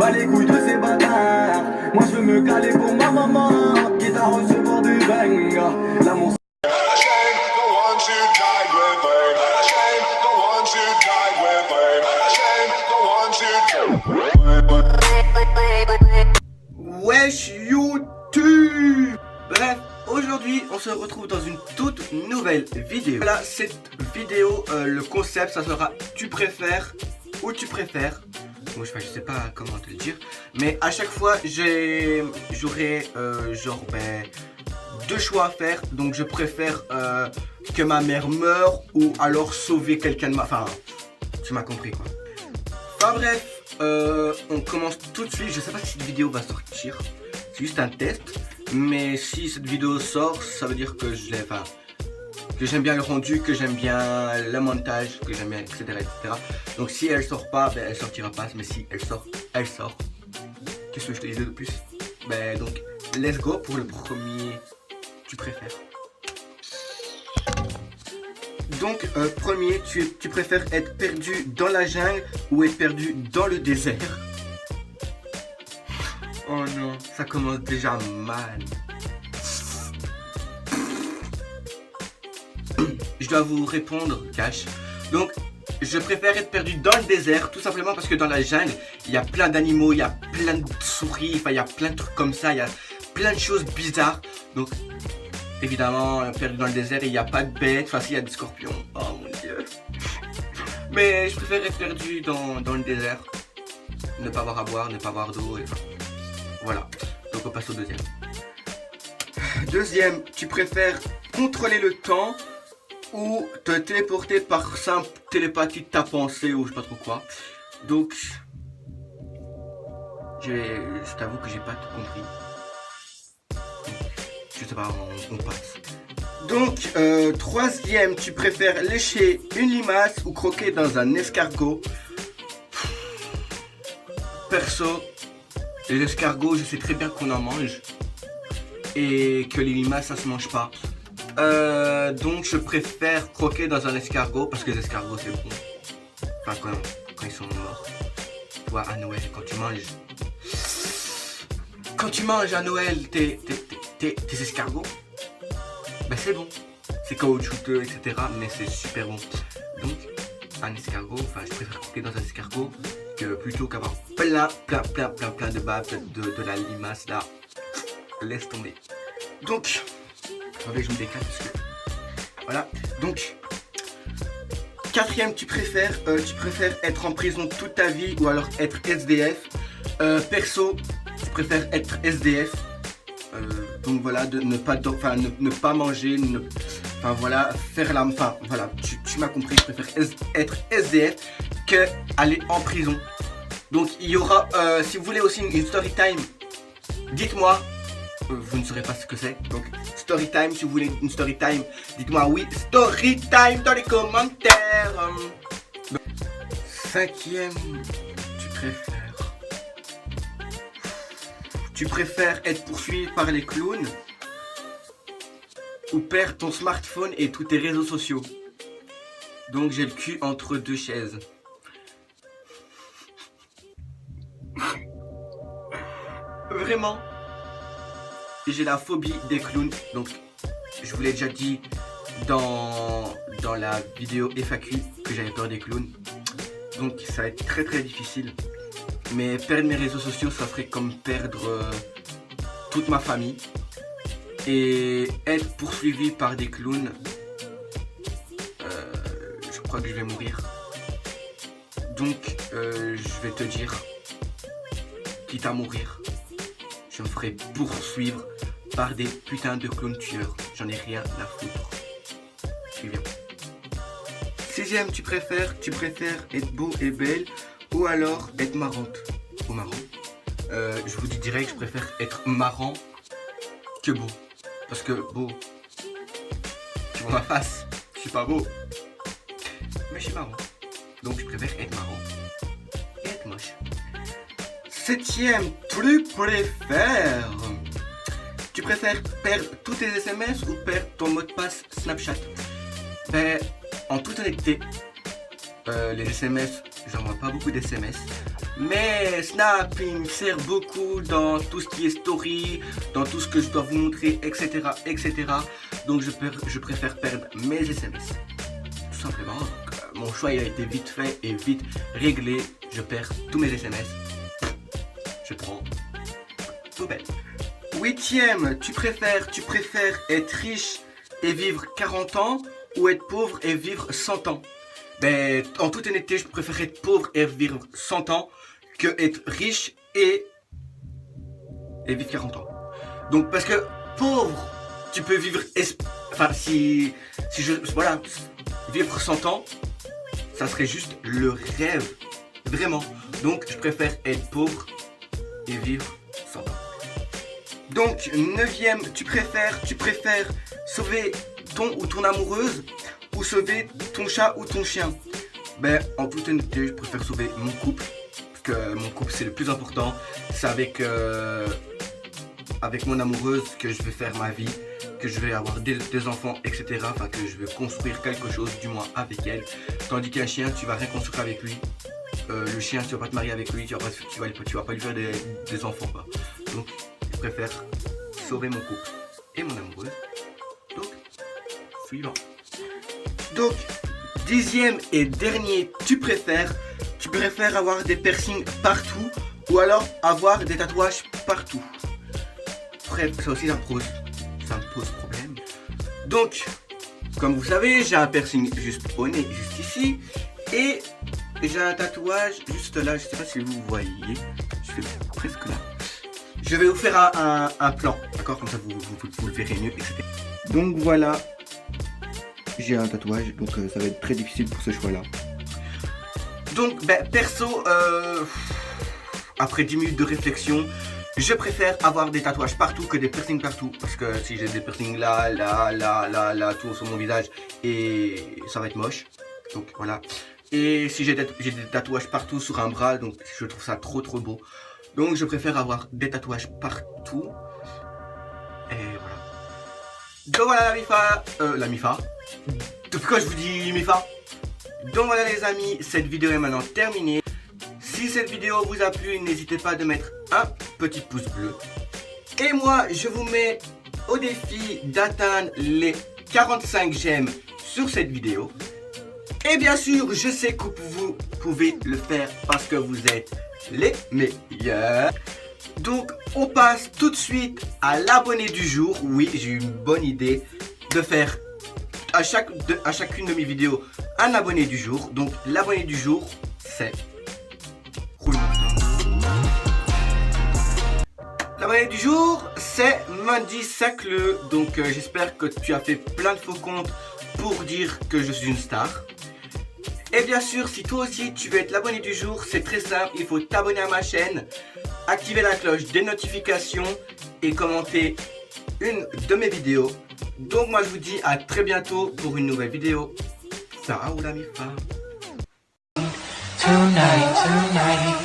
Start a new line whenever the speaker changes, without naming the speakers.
bats les couilles de ces bâtards. Moi je veux me caler pour ma maman, quitte à recevoir du bang. L'amour
wesh YouTube. Bref, aujourd'hui on se retrouve dans une toute nouvelle vidéo. Voilà, cette vidéo, le concept ça sera tu préfères ou tu préfères. Bon, je sais pas comment te le dire, mais à chaque fois j'aurai deux choix à faire. Donc je préfère que ma mère meure ou alors sauver quelqu'un de ma... Enfin, tu m'as compris quoi. Enfin bref, on commence tout de suite. Je sais pas si cette vidéo va sortir, c'est juste un test. Mais si cette vidéo sort, ça veut dire que que j'aime bien le rendu, que j'aime bien le montage, que j'aime bien, etc., etc. Donc si elle sort pas, ben elle sortira pas. Mais si elle sort, elle sort. Qu'est-ce que je te disais de plus? Ben donc, let's go pour le premier. Tu préfères. Donc, premier, tu préfères être perdu dans la jungle ou être perdu dans le désert? Oh non, ça commence déjà mal. Je dois vous répondre, cash. Donc, je préfère être perdu dans le désert, tout simplement parce que dans la jungle, il y a plein d'animaux, il y a plein de souris, enfin, il y a plein de trucs comme ça, il y a plein de choses bizarres. Donc, évidemment, perdu dans le désert, il n'y a pas de bêtes, enfin, s'il y a des scorpions. Oh mon dieu. Mais je préfère être perdu dans le désert. Ne pas avoir à boire, ne pas avoir d'eau, et enfin, voilà. Donc, on passe au deuxième. Deuxième, tu préfères contrôler le temps ou te téléporter par simple télépathie de ta pensée ou je sais pas trop quoi. Donc, je t'avoue que j'ai pas tout compris. Je sais pas, on passe. Donc, troisième, tu préfères lécher une limace ou croquer dans un escargot? Perso, les escargots, je sais très bien qu'on en mange et que les limaces, ça se mange pas. Donc je préfère croquer dans un escargot parce que les escargots c'est bon. Enfin quand ils sont morts. Toi à Noël quand tu manges à Noël tes escargots, ben c'est bon. C'est caoutchouteux etc. mais c'est super bon. Donc un escargot, enfin je préfère croquer dans un escargot que plutôt qu'avoir plein de bave de la limace là. Laisse tomber. Donc attendez, je me décale parce que... Voilà, donc... Quatrième, tu préfères être en prison toute ta vie ou alors être SDF. Perso, je préfère être SDF. Donc voilà, de ne pas manger, enfin voilà, faire la... Enfin voilà, tu m'as compris, je préfère être SDF que aller en prison. Donc il y aura, si vous voulez aussi une story time, dites-moi. Vous ne saurez pas ce que c'est, donc story time, si vous voulez une story time, dites-moi oui, story time dans les commentaires. Cinquième, tu préfères être poursuivi par les clowns ou perdre ton smartphone et tous tes réseaux sociaux? Donc j'ai le cul entre deux chaises. Vraiment, j'ai la phobie des clowns, donc je vous l'ai déjà dit dans la vidéo FAQ que j'avais peur des clowns. Donc ça va être très difficile. Mais perdre mes réseaux sociaux, ça serait comme perdre toute ma famille. Et être poursuivi par des clowns, je crois que je vais mourir. Donc je vais te dire, quitte à mourir, je me ferai poursuivre par des putains de clowns tueurs. J'en ai rien à foutre. Suivant. Sixième, tu préfères être beau et belle ou alors être marrante ou marrant. Je vous dis direct, je préfère être marrant que beau. Parce que beau, tu vois ma face, je suis pas beau. Mais je suis marrant. Donc je préfère être marrant et être moche. Septième, tu préfères perdre tous tes SMS ou perdre ton mot de passe Snapchat? En toute honnêteté, les SMS, j'envoie pas beaucoup d'SMS. Mais Snap, il me sert beaucoup dans tout ce qui est story, dans tout ce que je dois vous montrer, etc. etc. Donc je préfère perdre mes SMS. Tout simplement. Donc, mon choix il a été vite fait et vite réglé. Je perds tous mes SMS. Je prends poubelle. 8e, tu préfères être riche et vivre 40 ans ou être pauvre et vivre 100 ans? Ben, en toute honnêteté, je préfère être pauvre et vivre 100 ans que être riche et vivre 40 ans. Donc, parce que pauvre, tu peux vivre, enfin, voilà, vivre 100 ans, ça serait juste le rêve, vraiment. Donc, je préfère être pauvre et vivre 100 ans. Donc, 9e, tu préfères sauver ton ou ton amoureuse ou sauver ton chat ou ton chien? Ben, en toute honnêteté, je préfère sauver mon couple. Parce que mon couple, c'est le plus important. C'est avec mon amoureuse que je vais faire ma vie, que je vais avoir des enfants, etc. Enfin, que je vais construire quelque chose, du moins avec elle. Tandis qu'un chien, tu vas rien construire avec lui. Le chien, tu vas pas te marier avec lui, tu vas pas lui faire des enfants, quoi. Donc, je préfère sauver mon couple et mon amoureuse. Donc, suivant. Donc, 10e et dernier, tu préfères avoir des piercings partout ou alors avoir des tatouages partout? Bref, ça aussi ça me pose problème. Donc, comme vous savez, j'ai un piercing juste au nez, juste ici, et j'ai un tatouage juste là, je sais pas si vous voyez, je suis presque là. Je vais vous faire un plan, d'accord, comme ça vous le verrez mieux, etc. Donc voilà. J'ai un tatouage, donc ça va être très difficile pour ce choix-là. Donc, ben, perso, après 10 minutes de réflexion, je préfère avoir des tatouages partout que des piercings partout. Parce que si j'ai des piercings là, tout sur mon visage, et ça va être moche. Donc voilà. Et si j'ai des tatouages partout sur un bras, donc je trouve ça trop beau. Donc je préfère avoir des tatouages partout. Et voilà. Donc voilà la MIFA. Pourquoi je vous dis MIFA? Donc voilà les amis, cette vidéo est maintenant terminée. Si cette vidéo vous a plu, n'hésitez pas de mettre un petit pouce bleu. Et moi, je vous mets au défi d'atteindre les 45 j'aime sur cette vidéo. Et bien sûr, je sais que vous pouvez le faire parce que vous êtes les meilleurs. Donc, on passe tout de suite à l'abonné du jour. Oui, j'ai eu une bonne idée de faire à chacune de mes vidéos un abonné du jour. Donc, l'abonné du jour, c'est... L'abonné du jour, c'est Mandy Sacleux. Donc, j'espère que tu as fait plein de faux comptes pour dire que je suis une star. Et bien sûr, si toi aussi tu veux être l'abonné du jour, c'est très simple, il faut t'abonner à ma chaîne, activer la cloche des notifications et commenter une de mes vidéos. Donc moi je vous dis à très bientôt pour une nouvelle vidéo. Ciao la MIFA. Tonight.